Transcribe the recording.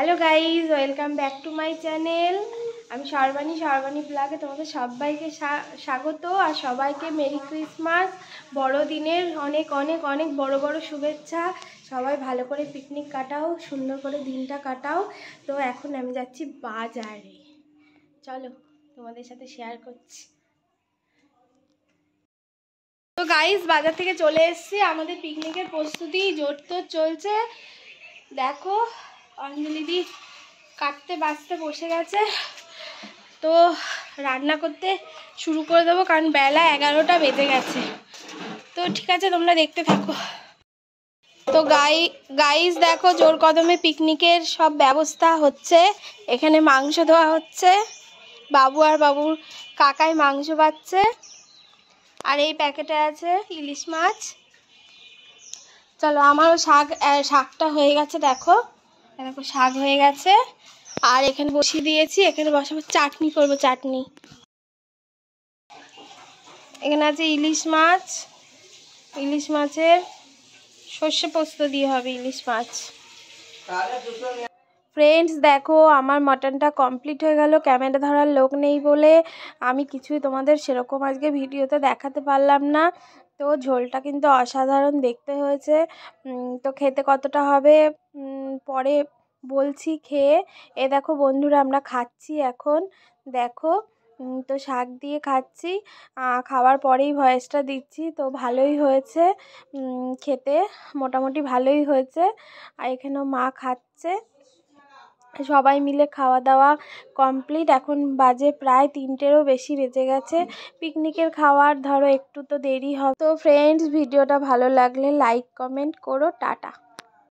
Hello guys, welcome back to my channel. আমি সর্বাণী ব্লগে তোমাদের সবাইকে স্বাগত আর সবাইকে মেরি ক্রিসমাস, বড়দিনের অনেক অনেক অনেক বড় বড় শুভেচ্ছা। সবাই ভালো করে পিকনিক কাটাও, সুন্দর করে দিনটা কাটাও। তো এখন আমি যাচ্ছি বাজারে, চলো তোমাদের সাথে শেয়ার করছি। তো গাইজ, বাজার থেকে চলে এসেছি। আমাদের পিকনিকের প্রস্তুতি জোরতোর চলছে। দেখো অঞ্জলিদি কাটতে বাছতে বসে গেছে। তো রান্না করতে শুরু করে দেবো, কারণ বেলা 11টা বেজে গেছে। তো ঠিক আছে, তোমরা দেখতে থাকো। তো গাইজ দেখো, জোর কদমে পিকনিকের সব ব্যবস্থা হচ্ছে। এখানে মাংস দেওয়া হচ্ছে, বাবু আর বাবুর কাকাই মাংস পাচ্ছে। আর এই প্যাকেটে আছে ইলিশ মাছ। চলো, আমারও শাকটা হয়ে গেছে। দেখো দেখো, শাক হয়ে গেছে। আর এখানে বসিয়ে দিয়েছি, এখানে বসাবো চাটনি করবো, চাটনি। এখানে আছে ইলিশ মাছ, ইলিশ মাছের সর্ষে পোস্ত দিয়ে হবে ইলিশ মাছ। ফ্রেন্ডস দেখো, আমার মাটনটা কমপ্লিট হয়ে গেল। ক্যামেরা ধরার লোক নেই বলে আমি কিছুই তোমাদের সেরকম আজকে ভিডিওতে দেখাতে পারলাম না। তো ঝোলটা কিন্তু অসাধারণ দেখতে হয়েছে। তো খেতে কতটা হবে পরে বলছি খেয়ে। এ দেখো বন্ধুরা, আমরা খাচ্ছি এখন। দেখো, তো শাক দিয়ে খাচ্ছি। খাওয়ার পরেই ভয়েসটা দিচ্ছি। তো ভালোই হয়েছে খেতে, মোটামুটি ভালোই হয়েছে। আর এখানেও মা খাচ্ছে। সবাই মিলে খাওয়া দাওয়া কমপ্লিট। এখন বাজে প্রায় 3টেরও বেশি বেজে গেছে। পিকনিকের খাওয়ার ধরো একটু তো দেরি হবে। তো ফ্রেন্ডস, ভিডিওটা ভালো লাগলে লাইক কমেন্ট করো। টাটা।